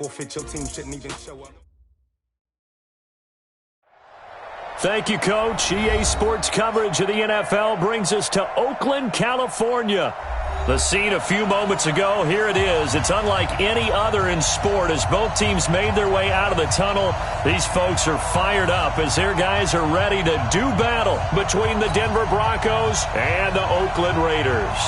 Forfeit, your team shouldn't even show up. Thank you, Coach. EA Sports coverage of the NFL brings us to Oakland, California. The scene a few moments ago, here it is. It's unlike any other in sport as both teams made their way out of the tunnel. These folks are fired up as their guys are ready to do battle between the Denver Broncos and the Oakland Raiders.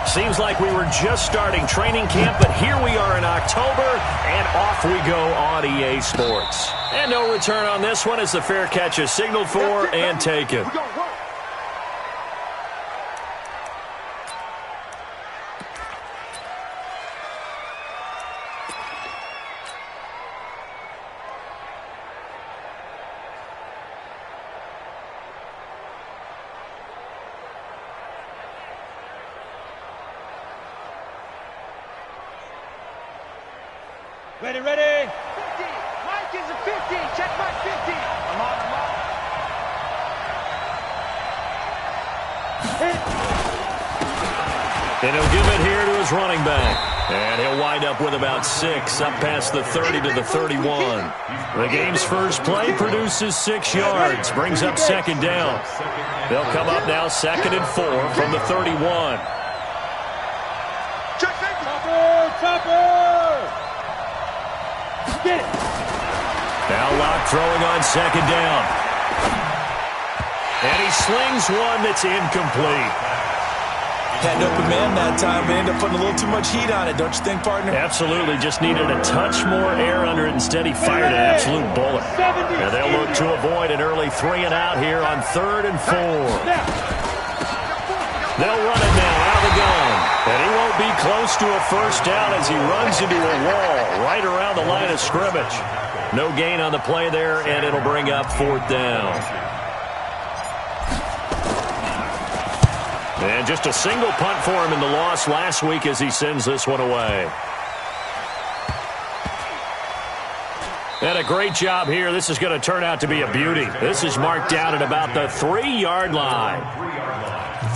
Seems like we were just starting training camp, but here we are in October, and off we go on EA Sports. And no return on this one as the fair catch is signaled for and taken. Ready, ready. 50. Mike is a 50. Check Mike 50. I'm on. And he'll give it here to his running back. And he'll wind up with about 6, up past the 30 to the 31. The game's first play produces 6 yards, brings up second down. They'll come up now 2nd and 4 from the 31. Now Locke throwing on second down. And he slings one that's incomplete. Had an open man that time, but ended up putting a little too much heat on it, don't you think, partner? Absolutely. Just needed a touch more air under it. Instead, he fired an absolute bullet. And they'll look to avoid an early 3 and out here on 3rd and 4. They'll run it now out of the gun. And he won't be close to a first down as he runs into a wall right around the line of scrimmage. No gain on the play there, and it'll bring up 4th down. And just a single punt for him in the loss last week as he sends this one away. And a great job here. This is going to turn out to be a beauty. This is marked down at about the 3-yard line.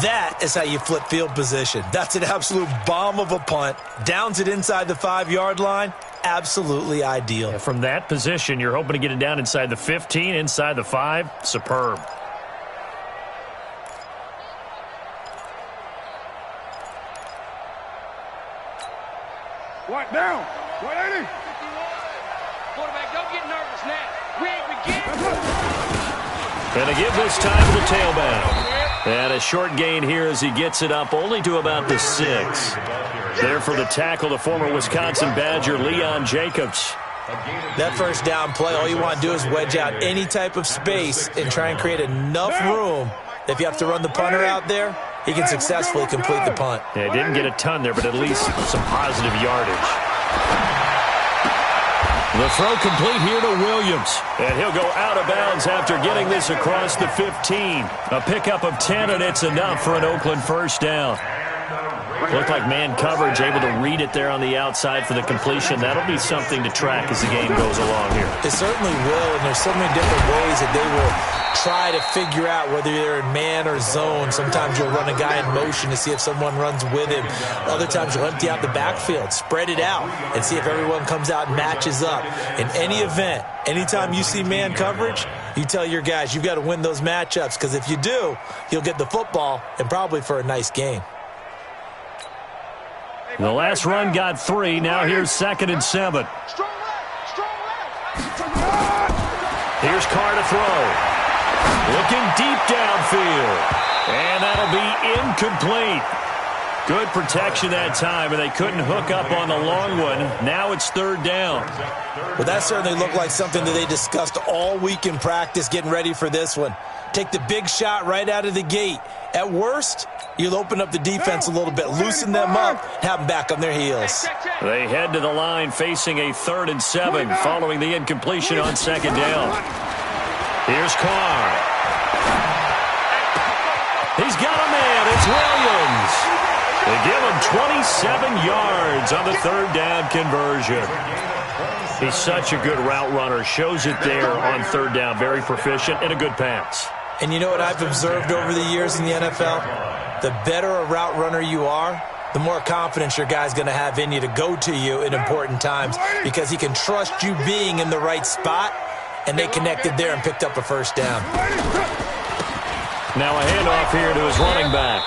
That is how you flip field position. That's an absolute bomb of a punt. Downs it inside the 5-yard line. Absolutely ideal. Yeah, from that position, you're hoping to get it down inside the 15, inside the 5. Superb. What now? 180. Quarterback, don't get nervous now. We ain't beginning. And to give this time to the tailback. And a short gain here as he gets it up only to about the 6. There for the tackle, the former Wisconsin Badger, Leon Jacobs. That first down play, all you want to do is wedge out any type of space and try and create enough room. If you have to run the punter out there, he can successfully complete the punt. Yeah, didn't get a ton there, but at least some positive yardage. The throw complete here to Williams. And he'll go out of bounds after getting this across the 15. A pickup of 10, and it's enough for an Oakland first down. Looked like man coverage, able to read it there on the outside for the completion. That'll be something to track as the game goes along here. It certainly will, and there's so many different ways that they will try to figure out whether they're in man or zone. Sometimes you'll run a guy in motion to see if someone runs with him. Other times you'll empty out the backfield, spread it out, and see if everyone comes out and matches up. In any event, anytime you see man coverage, you tell your guys you've got to win those matchups, because if you do, you'll get the football and probably for a nice game. The last run got 3. Now here's 2nd and 7. Here's Carr to throw. Looking deep downfield. And that'll be incomplete. Good protection that time, and they couldn't hook up on the long one. Now it's 3rd down. Well, that certainly looked like something that they discussed all week in practice getting ready for this one. Take the big shot right out of the gate. At worst, you'll open up the defense a little bit, loosen them up, have them back on their heels. They head to the line facing a 3rd and 7 following the incompletion on 2nd down. Here's Carr. He's got a man. It's Williams. They give him 27 yards on the 3rd down conversion. He's such a good route runner. Shows it there on 3rd down. Very proficient and a good pass. And you know what I've observed over the years in the NFL? The better a route runner you are, the more confidence your guy's going to have in you to go to you in important times because he can trust you being in the right spot, and they connected there and picked up a first down. Now a handoff here to his running back.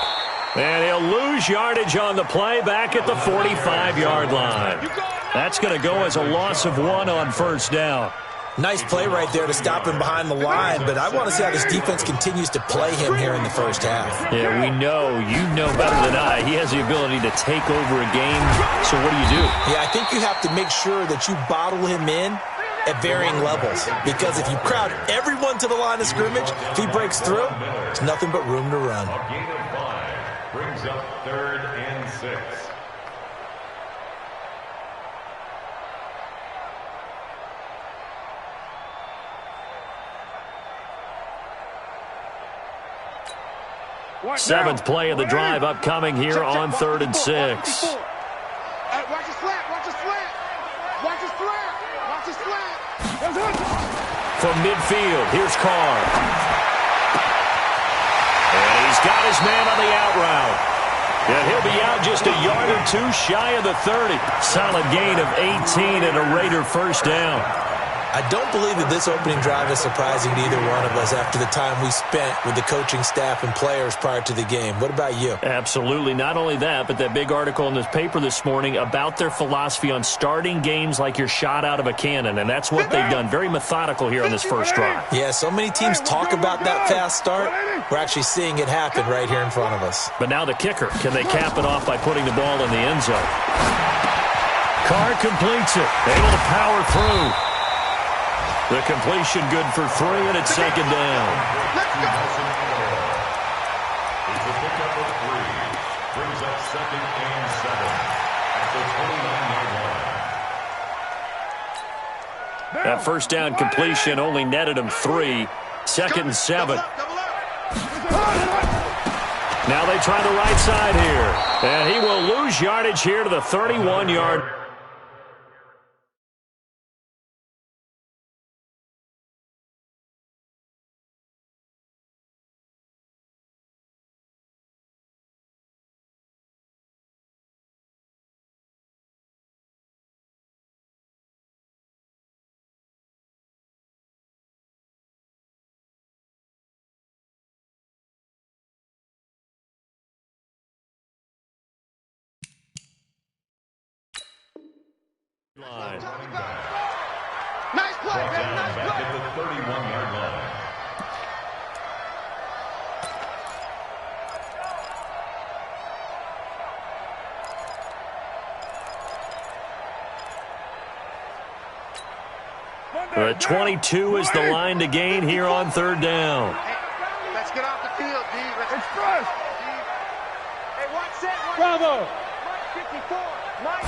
And he'll lose yardage on the play back at the 45-yard line. That's going to go as a loss of 1 on first down. Nice play right there to stop him behind the line, but I want to see how this defense continues to play him here in the first half. Yeah, we know. You know better than I. He has the ability to take over a game. So what do? Yeah, I think you have to make sure that you bottle him in at varying levels, because if you crowd everyone to the line of scrimmage, if he breaks through, there's nothing but room to run. A gain of 5 brings up 3rd and 6. Seventh play of the drive upcoming here on 3rd and 6. Watch his slant, watch his slant. Watch his slant, watch his slant. From midfield, here's Carr. And he's got his man on the out route. And he'll be out just a yard or two shy of the 30. Solid gain of 18 and a Raider first down. I don't believe that this opening drive is surprising to either one of us after the time we spent with the coaching staff and players prior to the game. What about you? Absolutely. Not only that, but that big article in this paper this morning about their philosophy on starting games like you're shot out of a cannon, and that's what they've done. Very methodical here on this first drive. Yeah, so many teams talk about that fast start. We're actually seeing it happen right here in front of us. But now the kicker. Can they cap it off by putting the ball in the end zone? Carr completes it. Able to power through. The completion good for 3, and it's 2nd down. It's a pickup of 3. Brings up 2nd and 7 at the 29-yard line. That first down completion only netted him 3. 2nd and 7. Now they try the right side here. And he will lose yardage here to the 31-yard. Line. Nice play, Brought man, down nice back play. at the 31-yard line. The 22 is the line to gain here on 3rd down. Hey, let's get off the field, D. Let's press. Hey, watch that. Bravo. Mike 54. Mike.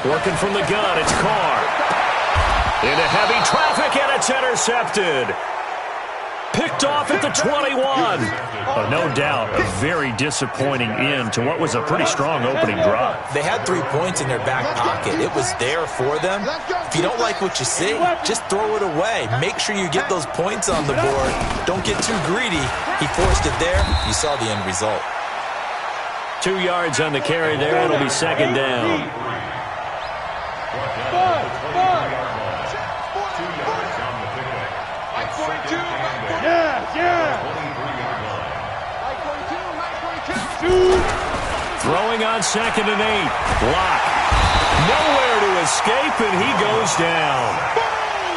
Working from the gun, it's Carr. Into heavy traffic, and it's intercepted. Picked off at the 21. Oh, no doubt, a very disappointing end to what was a pretty strong opening drive. They had 3 points in their back pocket. It was there for them. If you don't like what you see, just throw it away. Make sure you get those points on the board. Don't get too greedy. He forced it there. You saw the end result. 2 yards on the carry there. It'll be 2nd down. Throwing on 2nd and 8. Block. Nowhere to escape, and he goes down.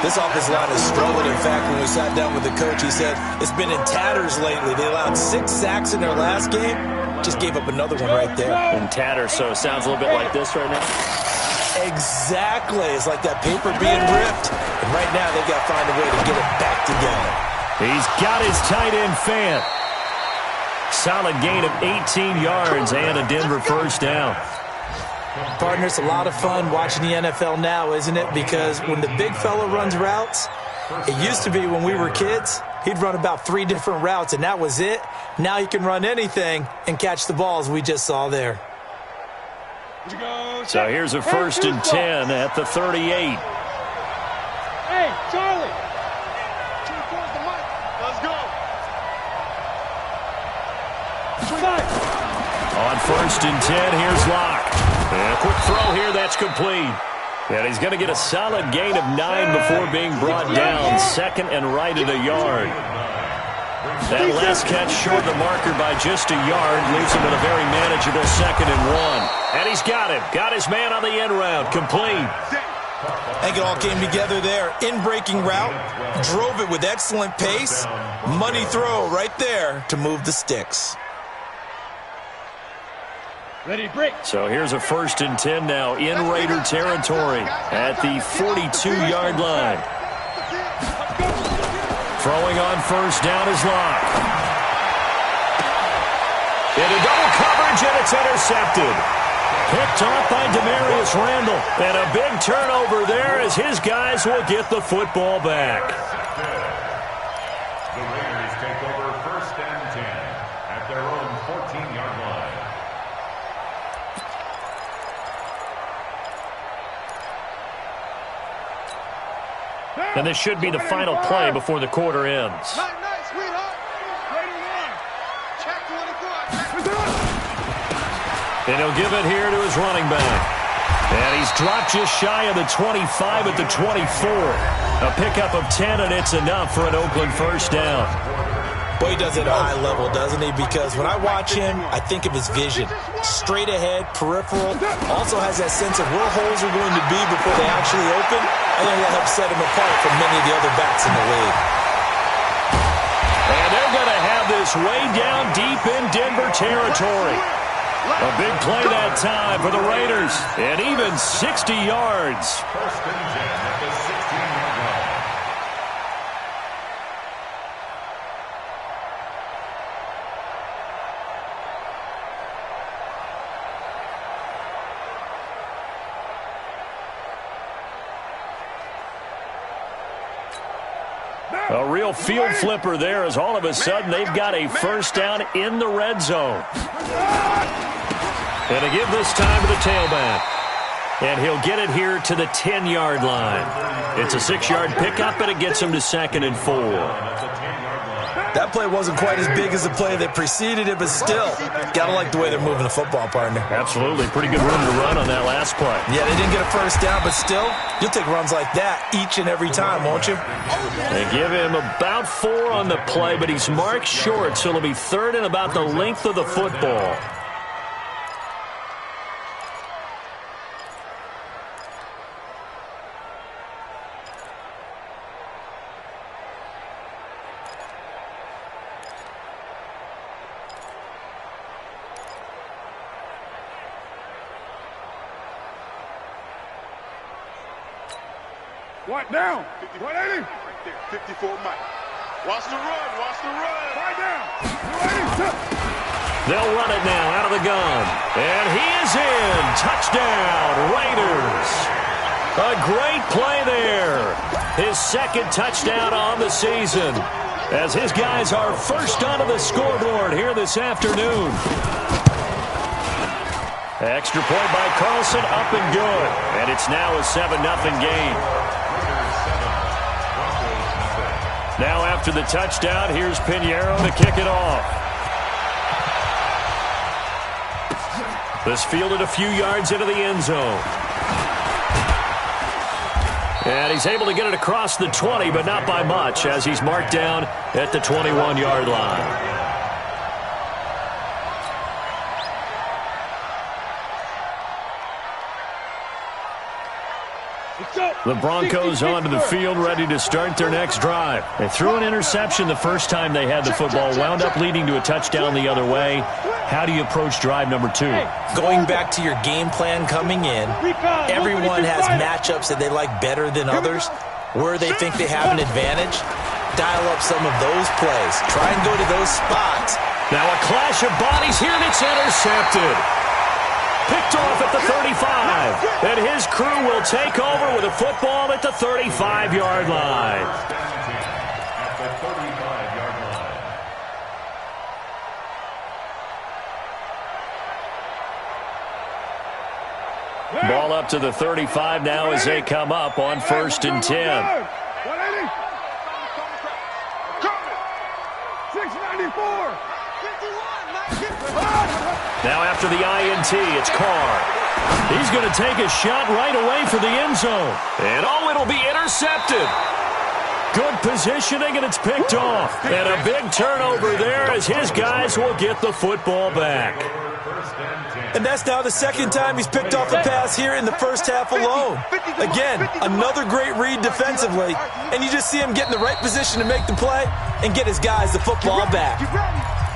This offensive line has struggled. In fact, when we sat down with the coach, he said it's been in tatters lately. They allowed 6 sacks in their last game. Just gave up another one right there. In tatters, so it sounds a little bit like this right now. Exactly. It's like that paper being ripped. And right now, they've got to find a way to get it back together. He's got his tight end Fant. Solid gain of 18 yards and a Denver first down. Partner, it's a lot of fun watching the NFL now, isn't it? Because when the big fella runs routes, it used to be when we were kids, he'd run about 3 different routes, and that was it. Now he can run anything and catch the balls we just saw there. So here's a 1st and 10 at the 38. Hey, Charlie. Let's go. On 1st and 10, here's Locke. And a quick throw here, that's complete. And he's going to get a solid gain of 9 before being brought down. 2nd and right at a yard. That last catch short the marker by just a yard leaves him with a very manageable 2nd and 1. And he's got him. Got his man on the end route. Complete. I think it all came together there. In-breaking route. Drove it with excellent pace. Money throw right there to move the sticks. Ready, break. So here's a 1st and 10 now in Raider territory at the 42-yard line. Throwing on 1st down is Locke. Into double coverage, and it's intercepted. Picked off by Demarius Randall. And a big turnover there as his guys will get the football back. The Raiders take over 1st and 10 at their own 14-yard line. And this should be the final play before the quarter ends. Nice, sweetheart. Check 24. And he'll give it here to his running back. And he's dropped just shy of the 25 at the 24. A pickup of 10, and it's enough for an Oakland 1st down. Boy, he does it at a high level, doesn't he? Because when I watch him, I think of his vision. Straight ahead, peripheral. Also has that sense of where holes are going to be before they actually open. I think that helps set him apart from many of the other backs in the league. And they're going to have this way down deep in Denver territory. A big play that time for the Raiders. And even 60 yards. 1st and 10 at the 16-yard line. A real field flipper there as all of a sudden they've got a 1st down in the red zone. And to give this time to the tailback. And he'll get it here to the 10-yard line. It's a 6-yard pickup, and it gets him to 2nd and 4. That play wasn't quite as big as the play that preceded it, but still, gotta like the way they're moving the football, partner. Absolutely. Pretty good room to run on that last play. Yeah, they didn't get a 1st down, but still, you'll take runs like that each and every time, won't you? They give him about 4 on the play, but he's marked short, so it'll be 3rd and about the length of the football. What down? 180. Right there, 54 Mike. Watch the run, watch the run. Right down. 280. They'll run it now out of the gun. And he is in. Touchdown, Raiders. A great play there. His 2nd touchdown on the season. As his guys are first onto the scoreboard here this afternoon. Extra point by Carlson, up and good. And it's now a 7-0 game. Now after the touchdown, here's Pinheiro to kick it off. This fielded a few yards into the end zone. And he's able to get it across the 20, but not by much, as he's marked down at the 21-yard line. The Broncos onto the field, ready to start their next drive. They threw an interception the first time they had the football, wound up leading to a touchdown the other way. How do you approach drive number 2? Going back to your game plan coming in, everyone has matchups that they like better than others. Where they think they have an advantage, dial up some of those plays. Try and go to those spots. Now a clash of bodies here, and it's intercepted. Picked off at the 35. And his crew will take over with a football at the 35-yard line. At the 35-yard line. Ball up to the 35 now as they come up on 1st and 10. 180. 694. 51. Now after the INT, it's Carr. He's going to take a shot right away for the end zone. And it'll be intercepted. Good positioning, and it's picked off. And a big turnover there as his guys will get the football back. And that's now the second time he's picked off a pass here in the first half alone. Again, another great read defensively, and you just see him get in the right position to make the play and get his guys the football back.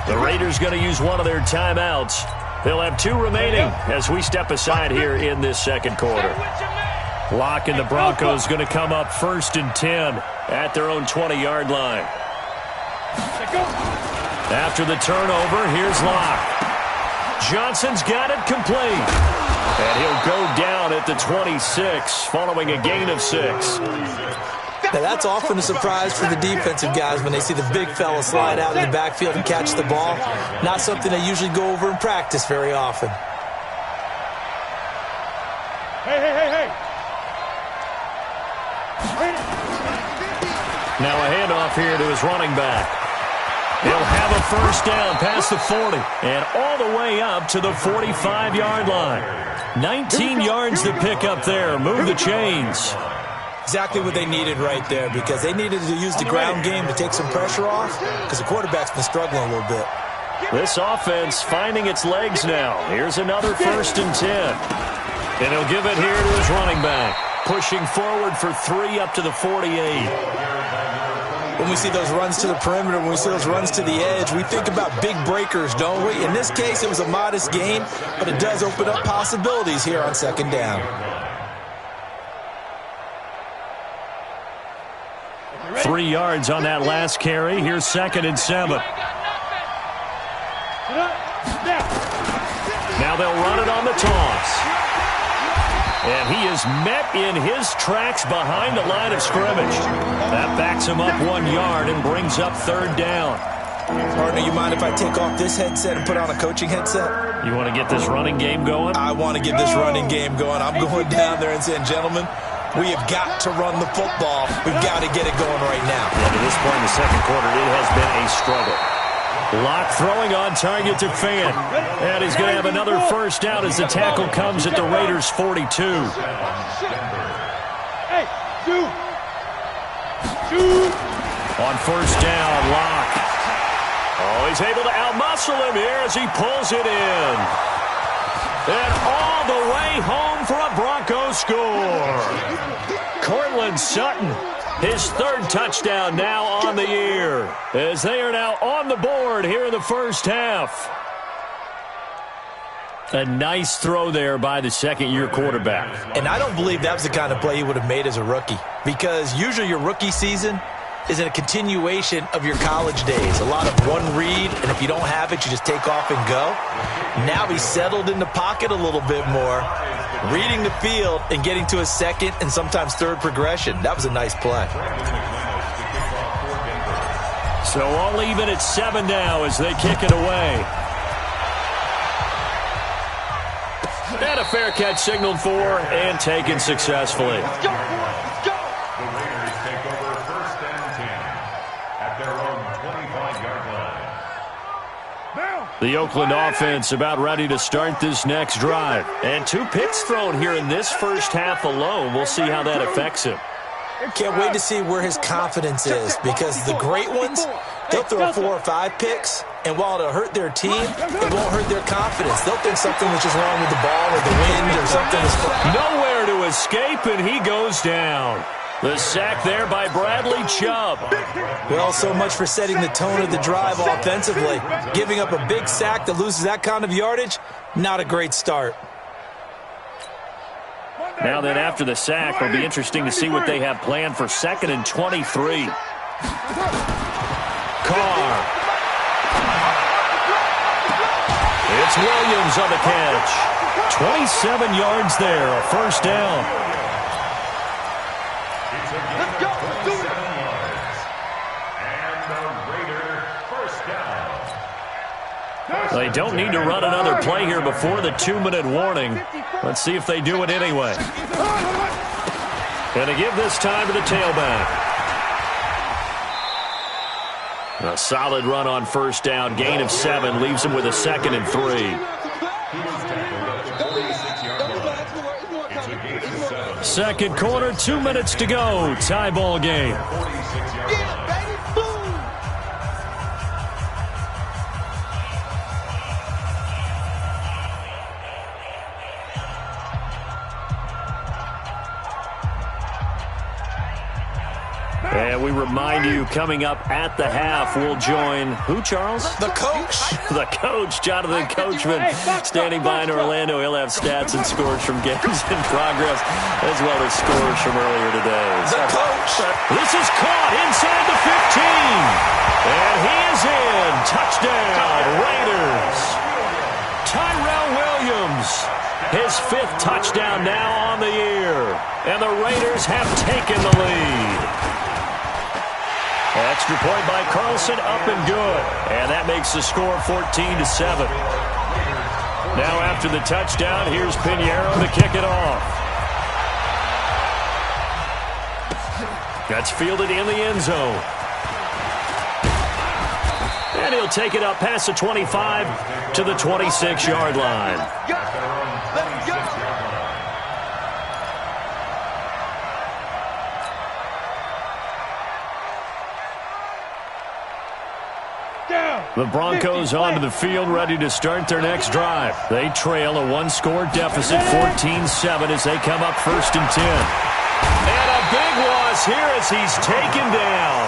The Raiders going to use one of their timeouts. They'll have 2 remaining as we step aside here in this second quarter. Locke and the Broncos going to come up 1st and 10 at their own 20-yard line. After the turnover, here's Locke. Johnson's got it complete. And he'll go down at the 26 following a gain of 6. Now that's often a surprise for the defensive guys when they see the big fella slide out in the backfield and catch the ball. Not something they usually go over in practice very often. Hey. Now a handoff here to his running back. He'll have a first down past the 40 and all the way up to the 45-yard line. 19 yards to pick up there. Move the chains. Exactly what they needed right there, because they needed to use the ground game to take some pressure off, because the quarterback's been struggling a little bit. This offense finding its legs now. Here's another 1st and 10. And he'll give it here to his running back. Pushing forward for 3 up to the 48. When we see those runs to the perimeter, when we see those runs to the edge, we think about big breakers, don't we? In this case, it was a modest gain, but it does open up possibilities here on 2nd down. 3 yards on that last carry. Here's 2nd and 7. Now they'll run it on the toss. And he is met in his tracks behind the line of scrimmage. That backs him up 1 yard and brings up 3rd down. Partner, you mind if I take off this headset and put on a coaching headset? You want to get this running game going? I want to get this running game going. I'm going down there and saying, gentlemen, we have got to run the football. We've got to get it going right now. Yeah, to this point in the second quarter, it has been a struggle. Locke throwing on target to Fan. And he's going to have another first down as the tackle comes at the Raiders' 42. Hey, shoot! On first down, Locke. Oh, he's able to outmuscle him here as he pulls it in. And all the way home for a Broncos score. Cortland Sutton, his 3rd touchdown now on the year, as they are now on the board here in the first half. A nice throw there by the second-year quarterback. And I don't believe that was the kind of play he would have made as a rookie, because usually your rookie season is a continuation of your college days. A lot of one read, and if you don't have it, you just take off and go. Now he's settled in the pocket a little bit more, reading the field and getting to a 2nd and sometimes 3rd progression. That was a nice play. So all even at 7 now as they kick it away. And a fair catch signaled for and taken successfully. Let's go! The Raiders take over 1st and 10 at their own 25-yard line. The Oakland offense about ready to start this next drive. And 2 picks thrown here in this first half alone. We'll see how that affects him. Can't wait to see where his confidence is, because the great ones, they'll throw 4 or 5 picks, and while it'll hurt their team, it won't hurt their confidence. They'll think something was just wrong with the ball or the wind or something. Nowhere to escape, and he goes down. The sack there by Bradley Chubb. Well, so much for setting the tone of the drive offensively. Giving up a big sack that loses that kind of yardage, not a great start. Now then, after the sack, it'll be interesting to see what they have planned for 2nd and 23. Carr. It's Williams on the catch. 27 yards there, a first down. Let's go! Do it! And the Raider first down. They don't need to run another play here before the 2-minute warning. Let's see if they do it anyway. And to give this time to the tailback. A solid run on first down. Gain of 7 leaves him with a 2nd and 3. Second quarter, 2 minutes to go. Tie ball game. And we remind you, coming up at the half, we'll join who, Charles? The coach. The coach, Jonathan Coachman, standing by in Orlando. He'll have stats and scores from games in progress, as well as scores from earlier today. The coach. This is caught inside the 15. And he is in. Touchdown, Raiders. Tyrell Williams, his 5th touchdown now on the year. And the Raiders have taken the lead. Extra point by Carlson, up and good. And that makes the score 14-7. Now after the touchdown, here's Pinheiro to kick it off. That's fielded in the end zone. And he'll take it up past the 25 to the 26-yard line. Let's go. The Broncos onto the field, ready to start their next drive. They trail a 1-score deficit, 14-7, as they come up 1st and 10. And a big loss here as he's taken down.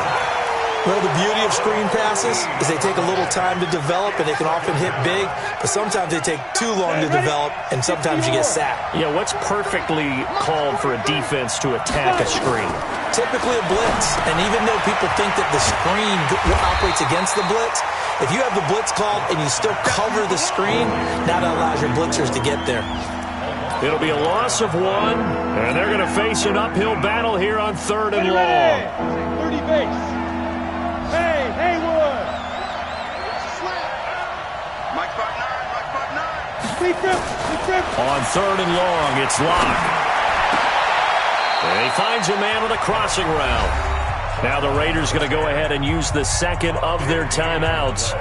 Well, the beauty of screen passes is they take a little time to develop, and they can often hit big, but sometimes they take too long to develop, and sometimes you get sacked. Yeah, what's perfectly called for a defense to attack a screen? Typically a blitz, and even though people think that the screen operates against the blitz, if you have the blitz called and you still cover the screen, now that allows your blitzers to get there. It'll be a loss of 1, and they're going to face an uphill battle here on 3rd and long. 30 base. Hey, Haywood. Slap. Mike 5'9", Mike 5'9". On 3rd and long, it's Locke. And he finds a man with a crossing route. Now the Raiders going to go ahead and use the 2nd of their timeouts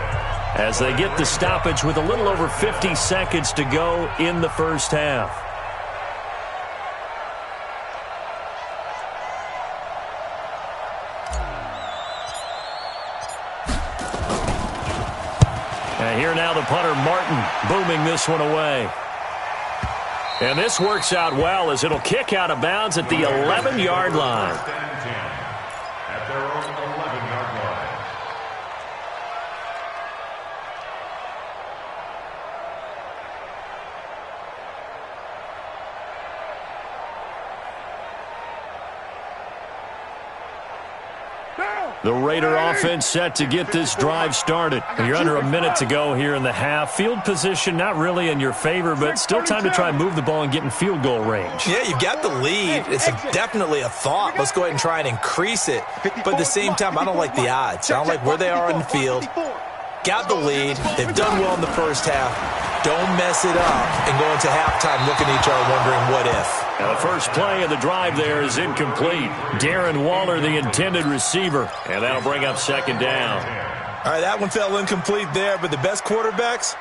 as they get the stoppage with a little over 50 seconds to go in the first half. And here now the punter, Martin, booming this one away. And this works out well as it'll kick out of bounds at the 11-yard line. At their own 11-yard line. The Raider offense set to get this drive started. You're under a minute to go here in the half. Field position not really in your favor, but still time to try and move the ball and get in field goal range. Yeah, you've got the lead. It's definitely a thought. Let's go ahead and try and increase it. But at the same time, I don't like the odds. I don't like where they are on the field. Got the lead. They've done well in the first half. Don't mess it up and go into halftime looking at each other wondering what if. Now the first play of the drive there is incomplete. Darren Waller, the intended receiver, and that'll bring up 2nd down. All right, that one fell incomplete there, but the best quarterbacks,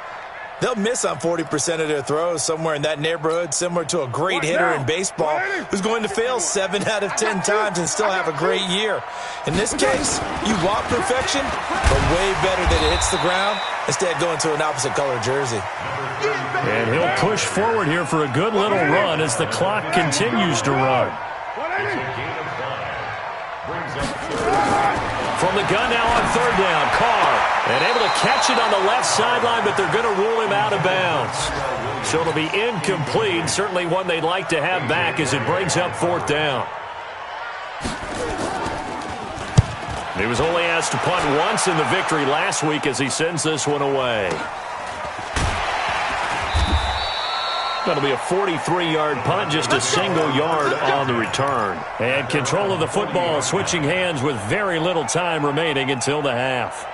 they'll miss on 40% of their throws, somewhere in that neighborhood, similar to a great hitter in baseball who's going to fail 7 out of 10 times and still have a great year. In this case, you want perfection, but way better that it hits the ground instead going to an opposite color jersey. And he'll push forward here for a good little run as the clock continues to run. From the gun now on 3rd down, Carr. And able to catch it on the left sideline, but they're going to rule him out of bounds. So it'll be incomplete. Certainly one they'd like to have back as it brings up 4th down. He was only asked to punt once in the victory last week as he sends this one away. That'll be a 43-yard punt, just a single yard on the return. And control of the football, switching hands with very little time remaining until the half.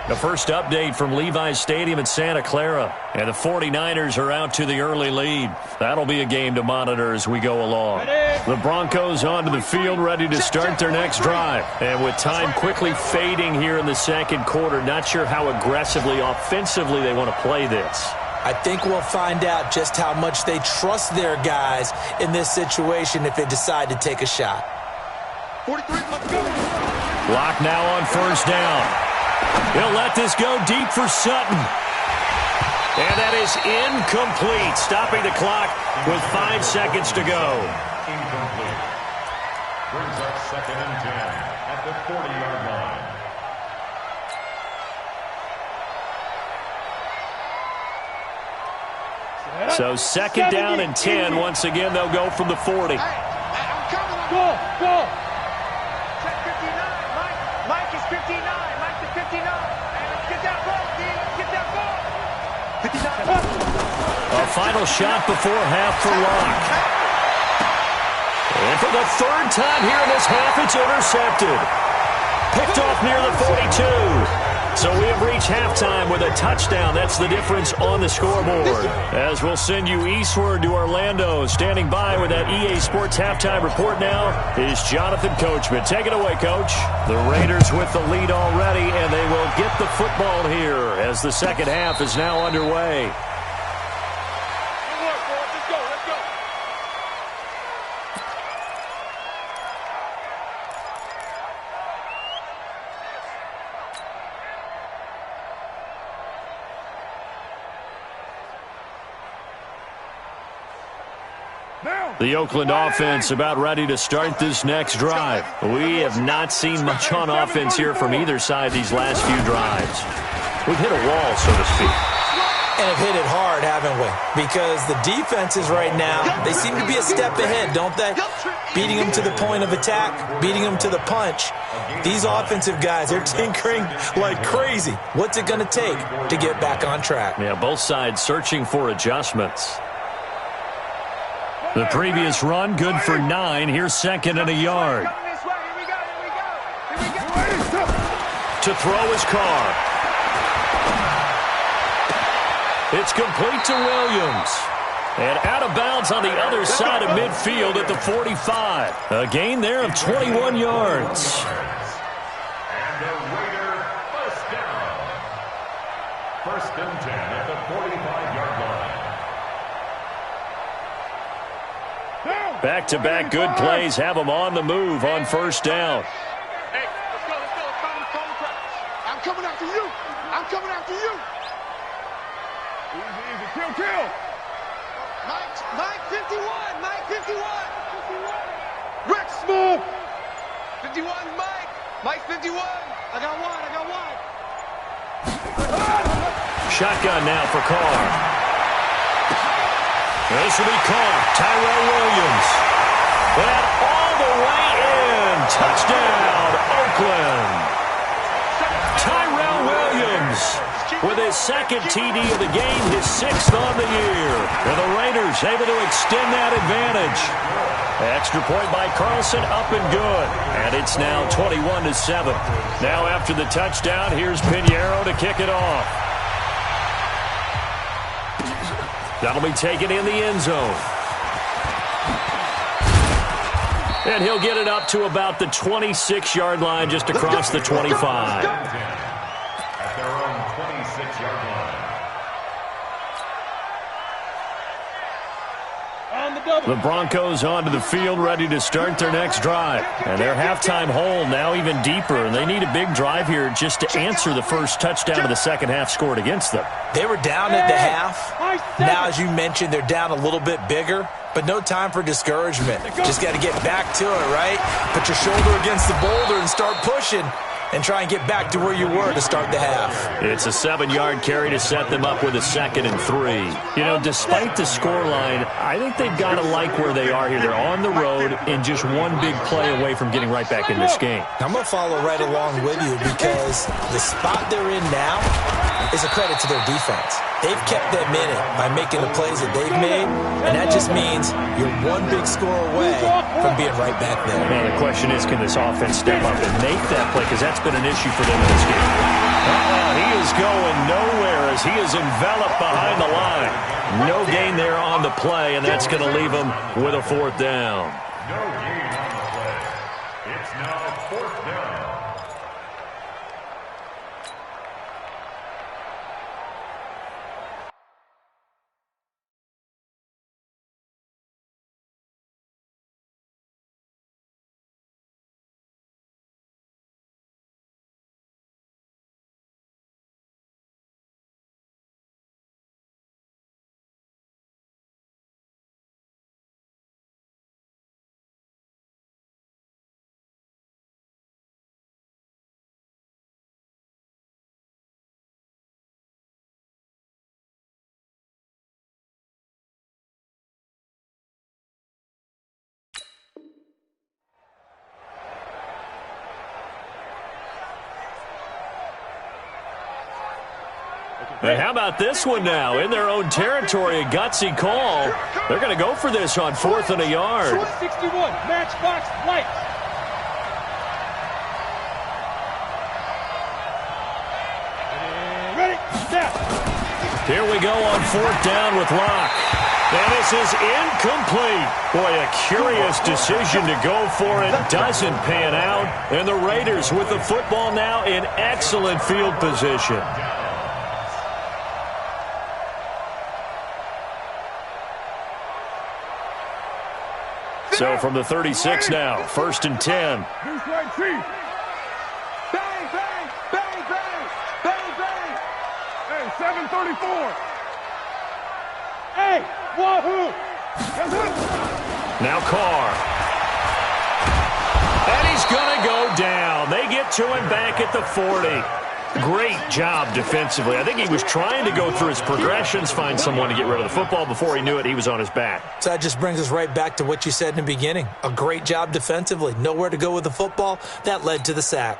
The first update from Levi's Stadium in Santa Clara. And the 49ers are out to the early lead. That'll be a game to monitor as we go along. The Broncos onto the field, ready to start their next drive. And with time quickly fading here in the second quarter, not sure how aggressively, offensively they want to play this. I think we'll find out just how much they trust their guys in this situation if they decide to take a shot. 43, let's go. Lock now on first down. He'll let this go deep for Sutton. And that is incomplete, stopping the clock with 5 seconds to go. Incomplete. Brings up 2nd and 10 at the 40-yard line. So 2nd down and 10. Once again, they'll go from the 40. Hey, I'm coming. Go. Check 59. Mike is 59. Mike is 59. Hey, let's get that ball, D. Let's get that ball. 59. A final shot before half for Locke. And for the 3rd time here in this half, it's intercepted. Picked off near the 42. So we have reached halftime with a touchdown. That's the difference on the scoreboard. As we'll send you eastward to Orlando. Standing by with that EA Sports halftime report now is Jonathan Coachman. Take it away, Coach. The Raiders with the lead already, and they will get the football here as the second half is now underway. The Oakland offense about ready to start this next drive. We have not seen much on offense here from either side these last few drives. We've hit a wall, so to speak. And have hit it hard, haven't we? Because the defenses right now, they seem to be a step ahead, don't they? Beating them to the point of attack, beating them to the punch. These offensive guys, they're tinkering like crazy. What's it going to take to get back on track? Yeah, both sides searching for adjustments. The previous run, good for 9. Here's 2nd and a yard. To throw his car. It's complete to Williams. And out of bounds on the other side of midfield at the 45. A gain there of 21 yards. And the Raider first down. 1st and 10 at the 45-yard line. Back-to-back good plays have them on the move on first down. Hey, let's go. Call the press. I'm coming after you. Easy. Kill. Mike 51. Rex move. 51, Mike 51. I got one. Shotgun now for Carr. This will be caught. Tyrell Williams. And all the way in. Touchdown, Oakland. Tyrell Williams with his 2nd TD of the game, his 6th on the year. And the Raiders able to extend that advantage. Extra point by Carlson, up and good. And it's now 21-7. Now after the touchdown, here's Pinheiro to kick it off. That'll be taken in the end zone. And he'll get it up to about the 26-yard line, just across the 25. At their own 26-yard line. The Broncos onto the field, ready to start their next drive. And their halftime hole now even deeper, and they need a big drive here just to answer the first touchdown of the second half scored against them. They were down at the half. Now, as you mentioned, they're down a little bit bigger, but no time for discouragement. Just got to get back to it, right? Put your shoulder against the boulder and start pushing and try and get back to where you were to start the half. It's a 7-yard carry to set them up with a 2nd and 3. You know, despite the scoreline, I think they've got to like where they are here. They're on the road and just one big play away from getting right back in this game. I'm going to follow right along with you because the spot they're in now is a credit to their defense. They've kept them in it by making the plays that they've made, and that just means you're one big score away from being right back there. Now the question is, can this offense step up and make that play? Because that's been an issue for them in this game. He is going nowhere as he is enveloped behind the line. No gain there on the play, and that's going to leave him with a 4th down. No gain on the play. It's now 4th down. And how about this one now? In their own territory, a gutsy call. They're going to go for this on 4th and a yard. 61, matchbox lights. Ready, step. Here we go on 4th down with Locke. And this is incomplete. Boy, a curious decision to go for it. Doesn't pan out. And the Raiders with the football now in excellent field position. So from the 36 now, 1st and 10. Bang, bang, bang, bang, bang, bang. Hey, 734. Hey, wahoo. Now Carr. And he's going to go down. They get to him back at the 40. Great job defensively. I think he was trying to go through his progressions, find someone to get rid of the football. Before he knew it, he was on his back. So that just brings us right back to what you said in the beginning. A great job defensively. Nowhere to go with the football. That led to the sack.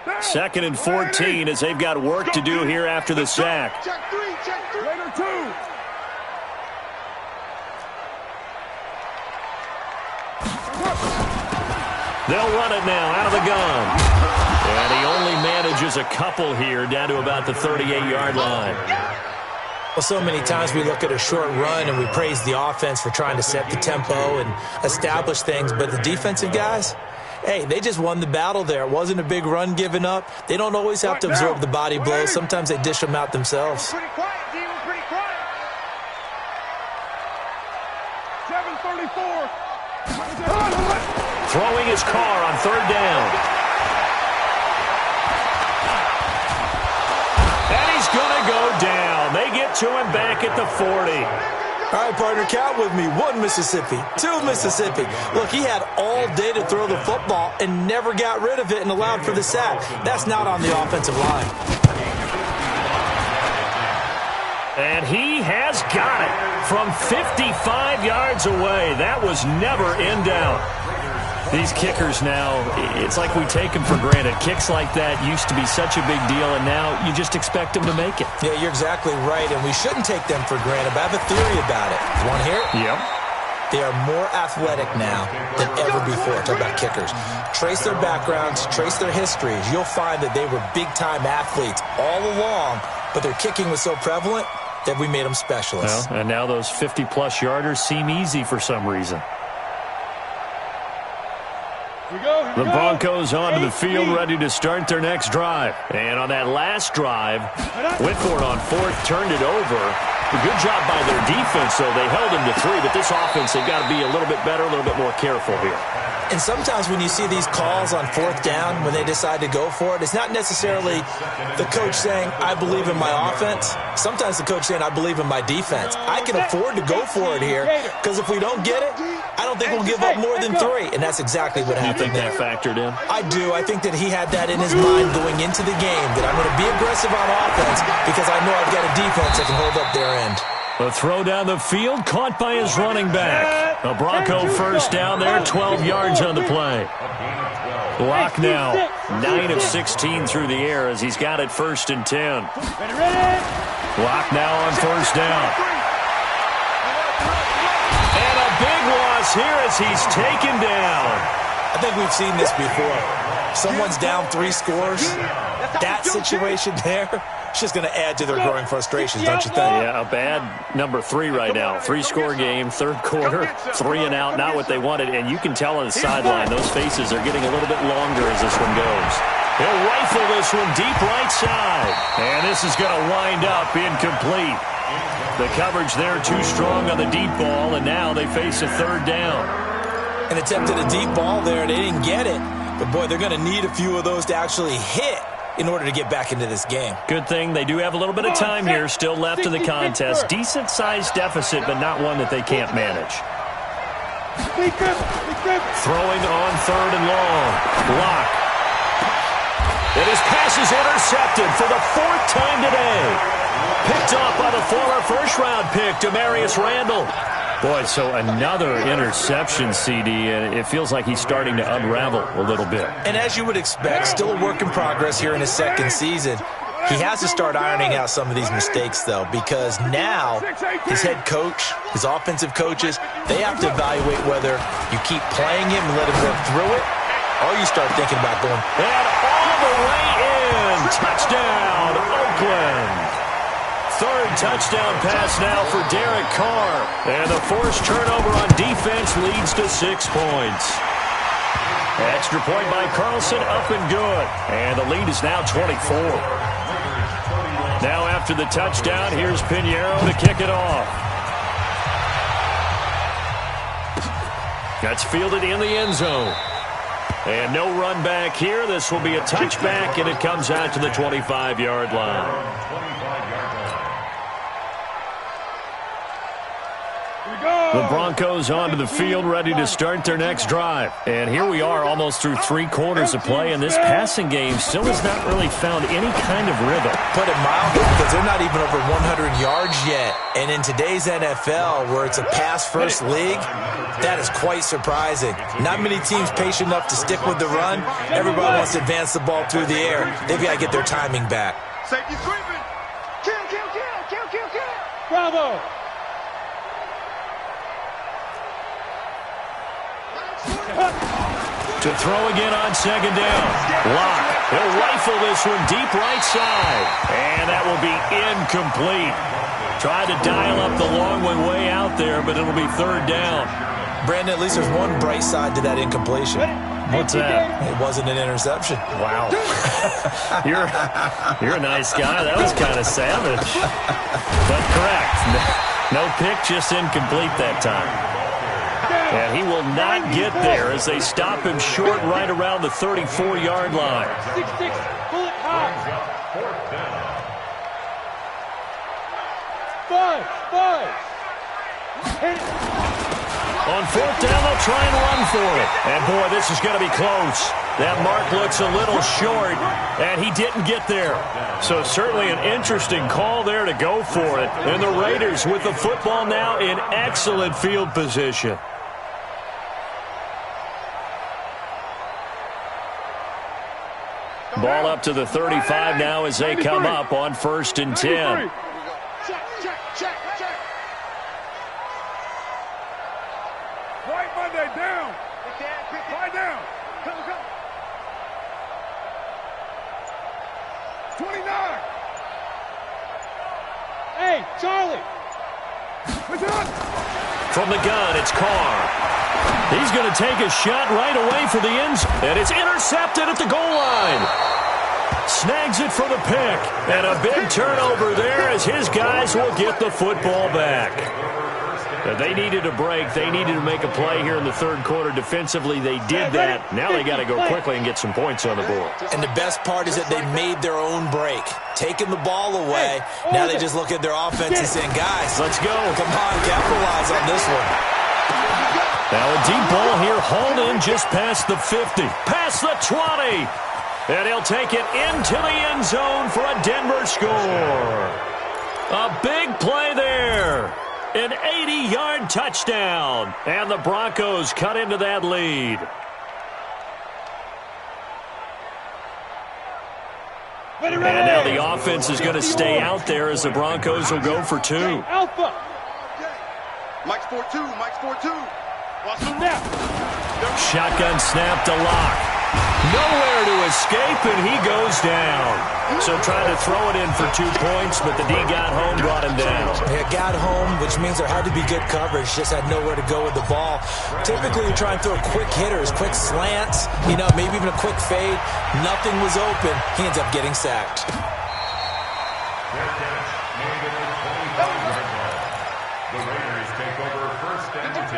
2nd and 14 as they've got work to do here after the sack. Check three. Later, 2. They'll run it now out of the gun. And he only manages a couple here down to about the 38-yard line. Well, so many times we look at a short run and we praise the offense for trying to set the tempo and establish things, but the defensive guys, hey, they just won the battle there. It wasn't a big run given up. They don't always have to absorb the body blows. Sometimes they dish them out themselves. Pretty quiet, D. We're pretty quiet. 734. Throwing his car on 3rd down. And he's going to go down. They get to him back at the 40. All right, partner, count with me. 1 Mississippi, 2 Mississippi. Look, he had all day to throw the football and never got rid of it and allowed for the sack. That's not on the offensive line. And he has got it from 55 yards away. That was never in doubt. These kickers now, it's like we take them for granted. Kicks like that used to be such a big deal, and now you just expect them to make it. Yeah, you're exactly right, and we shouldn't take them for granted, but I have a theory about it. You want to hear it? Yep. They are more athletic now than ever before. Talk about kickers. Trace their backgrounds, trace their histories. You'll find that they were big-time athletes all along, but their kicking was so prevalent that we made them specialists. Well, and now those 50-plus yarders seem easy for some reason. The Broncos onto the field, ready to start their next drive. And on that last drive, went for it on 4th, turned it over. A good job by their defense, though. They held him to 3, but this offense, they've got to be a little bit better, a little bit more careful here. And sometimes when you see these calls on 4th down, when they decide to go for it, it's not necessarily the coach saying, I believe in my offense. Sometimes the coach saying, I believe in my defense. I can afford to go for it here, because if we don't get it, I don't think we'll give up more than 3. And that's exactly what happened there. You think that factored in? I do. I think that he had that in his mind going into the game, that I'm going to be aggressive on offense because I know I've got a defense that can hold up their end. The throw down the field, caught by his running back. A Bronco first down there, 12 yards on the play. Locke now, 9 of 16 through the air as he's got it 1st and 10. Locke now on 1st down. And a big loss here as he's taken down. I think we've seen this before. Someone's down 3 scores. That situation there, it's just going to add to their growing frustrations, don't you think? Yeah, a bad number 3 right now. 3-score game, 3rd quarter, 3 and out, not what they wanted. And you can tell on the sideline, those faces are getting a little bit longer as this one goes. He'll rifle this one deep right side. And this is going to wind up incomplete. The coverage there too strong on the deep ball, and now they face a 3rd down. An attempt at a deep ball there, they didn't get it. But, boy, they're going to need a few of those to actually hit in order to get back into this game. Good thing they do have a little bit of time here still left in the contest. Decent-sized deficit, but not one that they can't manage. Throwing on 3rd and long. Locke. And his pass is intercepted for the 4th time today. Picked Picked off by the former first-round pick, Demarius Randall. Boy, so another interception, CD, and it feels like he's starting to unravel a little bit. And as you would expect, still a work in progress here in his second season. He has to start ironing out some of these mistakes, though, because now his head coach, his offensive coaches, they have to evaluate whether you keep playing him and let him work through it, or you start thinking about going. And all the way in. Touchdown, Oakland. Third touchdown pass now for Derek Carr. And the forced turnover on defense leads to 6 points. Extra point by Carlson, up and good. And the lead is now 24. Now after the touchdown, here's Pinheiro to kick it off. That's fielded in the end zone. And no run back here. This will be a touchback, and it comes out to the 25-yard line. The Broncos onto the field, ready to start their next drive. And here we are, almost through 3 quarters of play, and this passing game still has not really found any kind of rhythm. Put it mildly, because they're not even over 100 yards yet. And in today's NFL, where it's a pass-first league, that is quite surprising. Not many teams patient enough to stick with the run. Everybody wants to advance the ball through the air. They've got to get their timing back. Safety sweeping. Kill, kill, kill, kill, kill, kill. Bravo. To throw again on second down. Lock. He'll rifle this one deep right side. And that will be incomplete. Tried to dial up the long one way out there, but it'll be third down. Brandon, at least there's one bright side to that incompletion. What's that? It wasn't an interception. Wow. You're a nice guy. That was kind of savage. But correct. No pick, just incomplete that time. And he will not get there as they stop him short right around the 34-yard line. 6-6, bullet high. 5. On fourth down, they'll try and run for it. And, boy, this is going to be close. That mark looks a little short, and he didn't get there. So certainly an interesting call there to go for it. And the Raiders with the football now in excellent field position. Ball up to the 35 now as they come up on 1st and 10. Check, check, check, check. Right Monday, down. Right down. Come, come. 29. Hey, Charlie. From the gun, it's Carr. He's going to take a shot right away for the end zone. And it's intercepted at the goal line. Snags it for the pick. And a big turnover there as his guys will get the football back. Now, they needed a break. They needed to make a play here in the third quarter. Defensively, they did that. Now they got to go quickly and get some points on the board. And the best part is that they made their own break. Taking the ball away. Now they just look at their offense and saying, guys, let's go. Come on, capitalize on this one. Now a deep ball here, hauled in just past the 50, past the 20. And he'll take it into the end zone for a Denver score. A big play there. An 80-yard touchdown. And the Broncos cut into that lead. And now the offense is going to stay out there as the Broncos will go for 2. Alpha. Mike's 4-2. Mike's 4-2. Shotgun snap to Lock. Nowhere to escape, and he goes down. So trying to throw it in for 2 points, but the D got home, brought him down. Yeah, got home, which means there had to be good coverage. Just had nowhere to go with the ball. Typically, you try and throw quick hitters, quick slants, maybe even a quick fade. Nothing was open. He ends up getting sacked.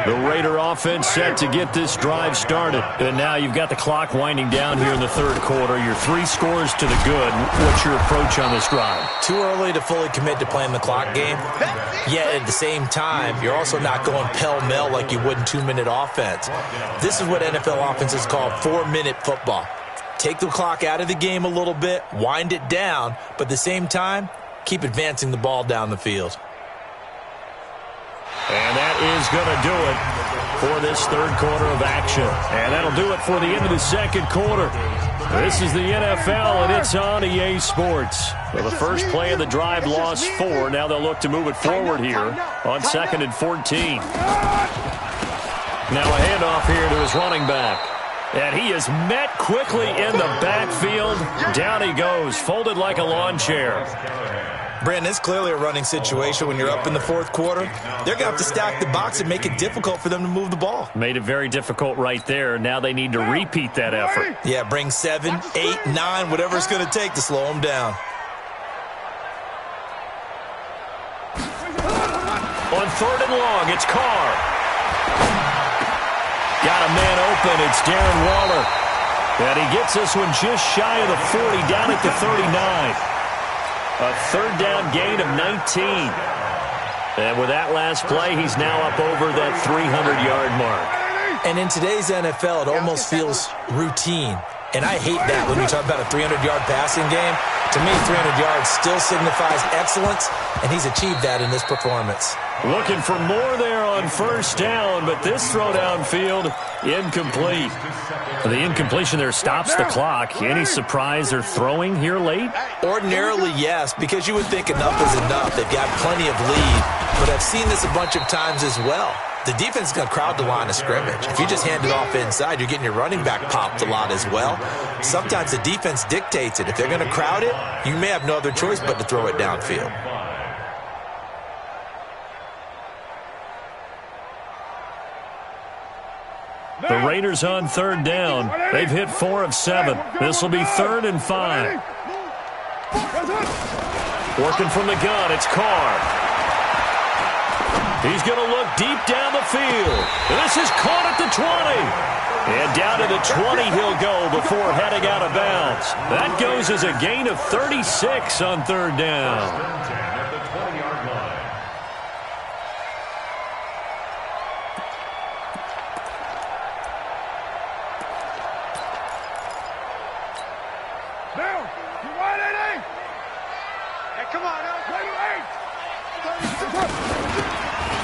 The Raider offense set to get this drive started. And now you've got the clock winding down here in the third quarter. Your 3 scores to the good. What's your approach on this drive? Too early to fully commit to playing the clock game. Yet at the same time, you're also not going pell-mell like you would in 2-minute offense. This is what NFL offenses call 4-minute football. Take the clock out of the game a little bit, wind it down, but at the same time, keep advancing the ball down the field. And that is going to do it for this third quarter of action. And that'll do it for the end of the second quarter. This is the NFL, and it's on EA Sports. Well, the first play of the drive lost 4. Now they'll look to move it forward here on 2nd and 14. Now a handoff here to his running back. And he is met quickly in the backfield. Down he goes, folded like a lawn chair. Brandon, it's clearly a running situation when you're up in the fourth quarter. They're going to have to stack the box and make it difficult for them to move the ball. Made it very difficult right there. Now they need to repeat that effort. Yeah, bring 7, 8, 9, whatever it's going to take to slow them down. On 3rd and long, it's Carr. Got a man open. It's Darren Waller. And he gets this one just shy of the 40, down at the 39. A third down gain of 19. And with that last play, he's now up over that 300-yard mark. And in today's NFL, it almost feels routine. And I hate that when we talk about a 300-yard passing game. To me, 300 yards still signifies excellence, and he's achieved that in this performance. Looking for more there on first down, but this throw downfield, incomplete. The incompletion there stops the clock. Any surprise they're throwing here late? Ordinarily, yes, because you would think enough is enough. They've got plenty of lead, but I've seen this a bunch of times as well. The defense is going to crowd the line of scrimmage. If you just hand it off inside, you're getting your running back popped a lot as well. Sometimes the defense dictates it. If they're going to crowd it, you may have no other choice but to throw it downfield. The Raiders on 3rd down. They've hit 4 of 7. This will be 3rd and 5. Working from the gun, it's Carr. He's going to look deep down the field. This is caught at the 20. And down to the 20 he'll go before heading out of bounds. That goes as a gain of 36 on 3rd down.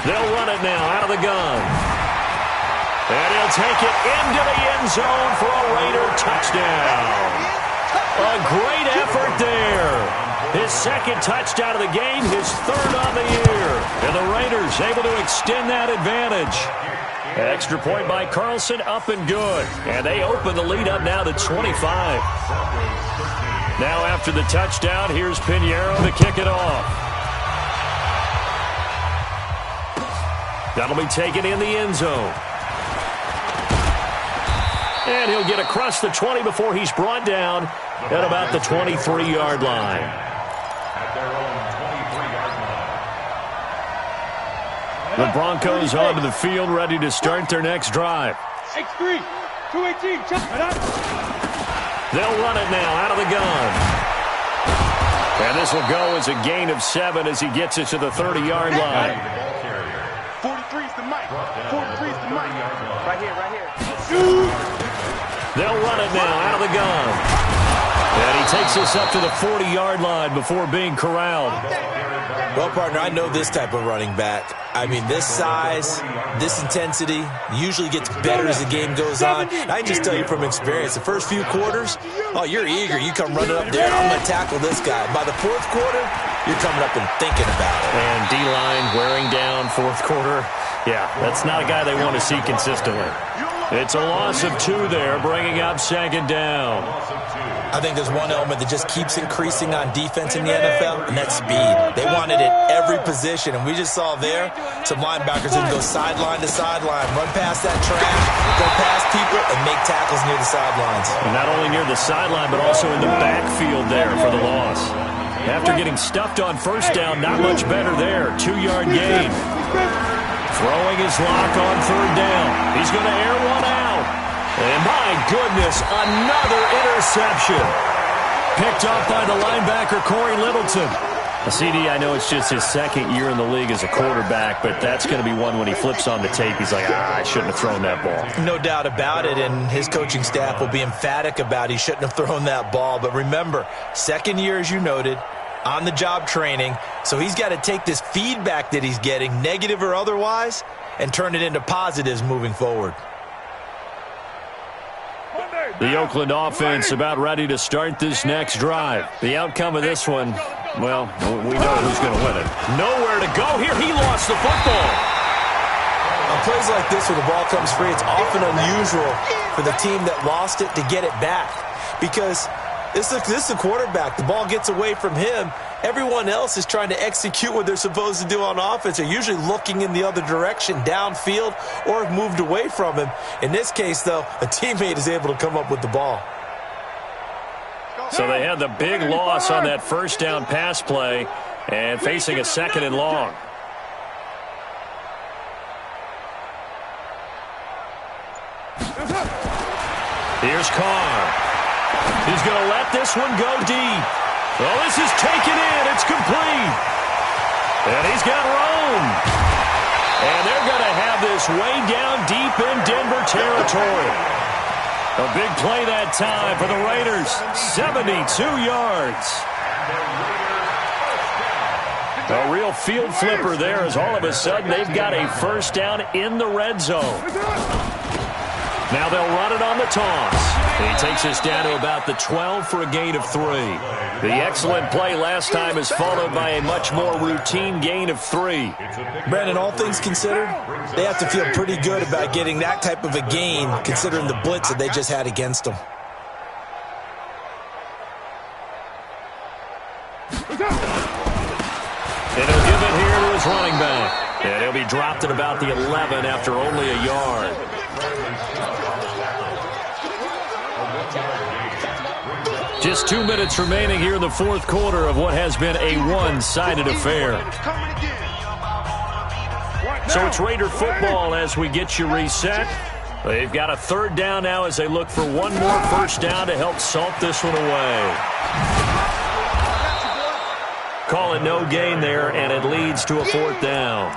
They'll run it now out of the gun. And he'll take it into the end zone for a Raider touchdown. A great effort there. His 2nd touchdown of the game, his 3rd on the year. And the Raiders able to extend that advantage. Extra point by Carlson, up and good. And they open the lead up now to 25. Now after the touchdown, here's Pinheiro to kick it off. That'll be taken in the end zone. And he'll get across the 20 before he's brought down at about the 23-yard line. At their own 23-yard line. The Broncos onto the field, ready to start their next drive. X3, 218, They'll run it now out of the gun. And this will go as a gain of 7 as he gets it to the 30-yard line. 43's the mic. 43's the mic. Right here, right here. They'll run it now out of the gun. And he takes us up to the 40-yard line before being corralled. Well, partner, I know this type of running back. I mean, this size, this intensity usually gets better as the game goes on. I can just tell you from experience, the first few quarters, oh, you're eager. You come running up there, I'm going to tackle this guy. By the fourth quarter, you're coming up and thinking about it. And D-line wearing down fourth quarter. Yeah, that's not a guy they want to see consistently. It's a loss of 2 there, bringing up 2nd down. I think there's one element that just keeps increasing on defense in the NFL, and that's speed. They want it at every position, and we just saw there some linebackers who can go sideline to sideline, run past that trash, go past people, and make tackles near the sidelines. And not only near the sideline, but also in the backfield there for the loss. After getting stuffed on first down, not much better there. 2-yard gain. Throwing his lock on 3rd down. He's going to air one out. And my goodness, another interception. Picked off by the linebacker, Corey Littleton. CD, I know it's just his 2nd year in the league as a quarterback, but that's going to be one when he flips on the tape. He's like, I shouldn't have thrown that ball. No doubt about it, and his coaching staff will be emphatic about he shouldn't have thrown that ball. But remember, 2nd year, as you noted, on-the-job training. So he's got to take this feedback that he's getting, negative or otherwise, and turn it into positives moving forward. The Oakland offense about ready to start this next drive. The outcome of this one, well, we know who's going to win it. Nowhere to go here. He lost the football. On plays like this where the ball comes free, it's often unusual for the team that lost it to get it back. Because this is the quarterback. The ball gets away from him. Everyone else is trying to execute what they're supposed to do on offense. They're usually looking in the other direction, downfield, or have moved away from him. In this case, though, a teammate is able to come up with the ball. So they had the big loss on that first down pass play and facing a 2nd and long. Here's Carr. He's going to let this one go deep. Oh, this is taken in. It's complete. And he's got room. And they're going to have this way down deep in Denver territory. A big play that time for the Raiders. 72 yards. A real field flipper there as all of a sudden they've got a first down in the red zone. Now they'll run it on the toss. He takes us down to about the 12 for a gain of 3. The excellent play last time is followed by a much more routine gain of 3. Brandon, all things considered, they have to feel pretty good about getting that type of a gain considering the blitz that they just had against them. And he'll give it here to his running back. And he'll be dropped at about the 11 after only a yard. Just 2 minutes remaining here in the fourth quarter of what has been a one-sided affair. So it's Raider football as we get you reset. They've got a 3rd down now as they look for one more first down to help salt this one away. Call it no gain there, and it leads to a 4th down.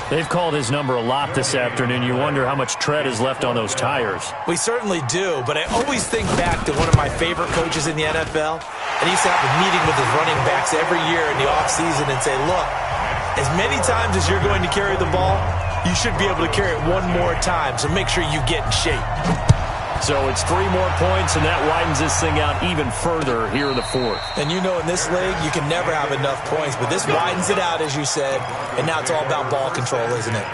They've called his number a lot this afternoon. You wonder how much tread is left on those tires. We certainly do, but I always think back to one of my favorite coaches in the NFL. And he used to have a meeting with his running backs every year in the offseason and say, look, as many times as you're going to carry the ball, you should be able to carry it one more time, so make sure you get in shape. So it's 3 more points, and that widens this thing out even further here in the 4th. And you know in this league, you can never have enough points, but this widens it out, as you said, and now it's all about ball control, isn't it?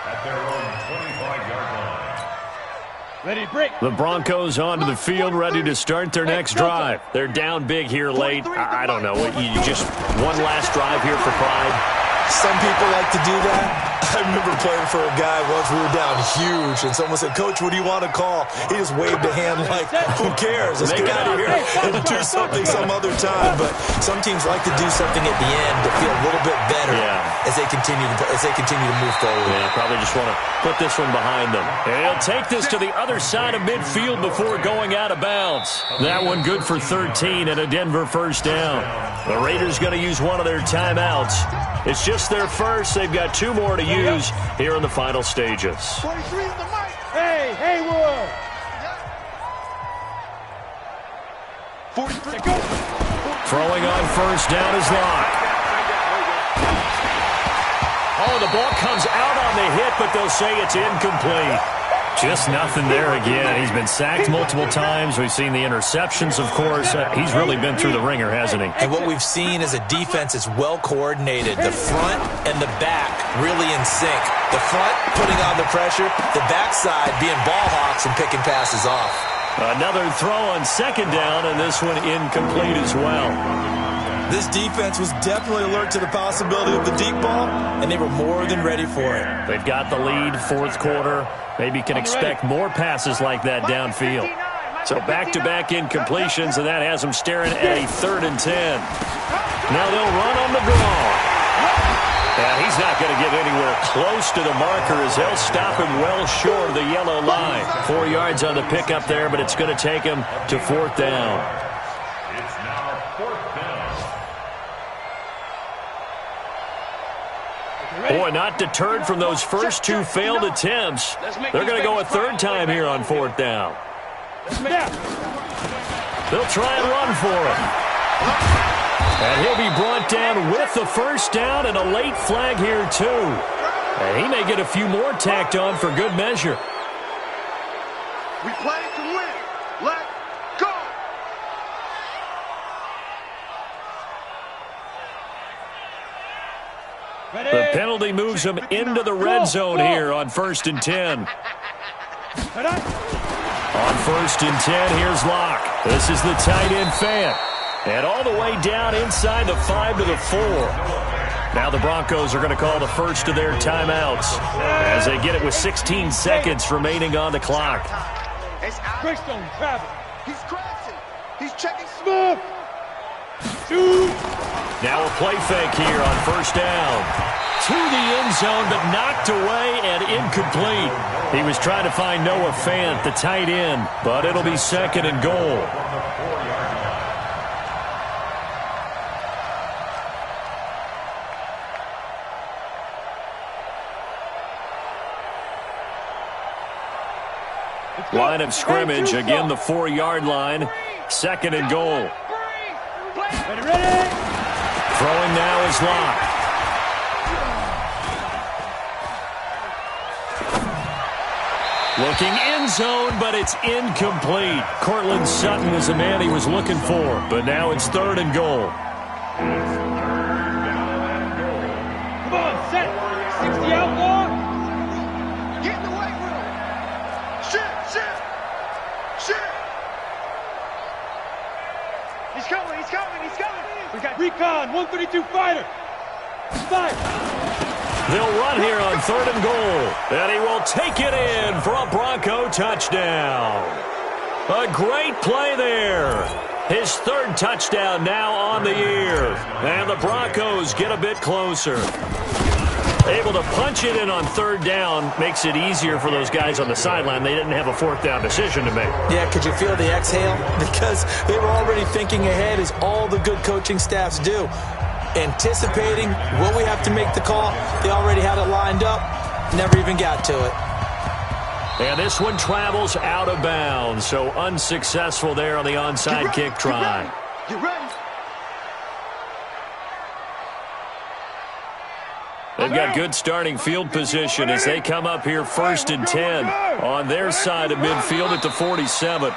At their own 25-yard line. Ready, break. The Broncos onto the field, ready to start their next drive. They're down big here late. I don't know. You just one last drive here for pride. Some people like to do that. I remember playing for a guy once. We were down huge, and someone said, Coach, what do you want to call? He just waved a hand like, who cares? Let's get out of here and do something some other time. But some teams like to do something at the end to feel a little bit better as they continue to move forward. Yeah, probably just want to put this one behind them. And he'll take this to the other side of midfield before going out of bounds. That one good for 13 and a Denver first down. The Raiders going to use one of their timeouts. It's just their first. They've got 2 more to use here in the final stages. 23 in the mic. Hey, Haywood. 43. Go. Throwing on first down is Locke. Oh, the ball comes out on the hit, but they'll say it's incomplete. Just nothing there again. He's been sacked multiple times. We've seen the interceptions, of course. He's really been through the ringer, hasn't he? And what we've seen is a defense is well coordinated. The front and the back really in sync. The front putting on the pressure, the backside being ball hawks and picking passes off. Another throw on 2nd down, and this one incomplete as well. This defense was definitely alert to the possibility of the deep ball, and they were more than ready for it. They've got the lead, 4th quarter. Maybe can expect more passes like that downfield. So back-to-back incompletions, and that has them staring at a 3rd and 10. Now they'll run on the draw. And he's not going to get anywhere close to the marker as they'll stop him well short of the yellow line. 4 yards on the pickup there, but it's going to take him to 4th down. It's now 4th down. Boy, not deterred from those first 2 failed attempts. They're going to go a 3rd time here on 4th down. They'll try and run for it. And he'll be brought down with the first down and a late flag here, too. And he may get a few more tacked on for good measure. We play to win. Let's go. The penalty moves him into the red zone here on 1st and 10. On 1st and 10, here's Locke. This is the tight end Fant. And all the way down inside the 5 to the 4. Now the Broncos are going to call the first of their timeouts as they get it with 16 seconds remaining on the clock. Greystone, Travis. He's crashing. He's checking smooth. Shoot. Now a play fake here on 1st down. To the end zone, but knocked away and incomplete. He was trying to find Noah Fant, the tight end, but it'll be 2nd and goal. Line of scrimmage, again the 4-yard line. 2nd and goal. Ready. Throwing now is Locke. Looking end zone, but it's incomplete. Cortland Sutton was the man he was looking for, but now it's 3rd and goal. Come on, set. 60 outlaw. Get in the weight room. Shift. He's coming. We got recon, 132 fighter. Fire. They'll run here on 3rd and goal, and he will take it in for a Bronco touchdown. A great play there. His 3rd touchdown now on the year, and the Broncos get a bit closer. Able to punch it in on 3rd down makes it easier for those guys on the sideline. They didn't have a 4th down decision to make. Yeah, could you feel the exhale? Because they were already thinking ahead, as all the good coaching staffs do. Anticipating what we have to make the call. They already had it lined up. Never even got to it. And this one travels out of bounds, so unsuccessful there on the onside kick try. You ready? They've got good starting field position as they come up here 1st and 10 on their side of midfield at the 47.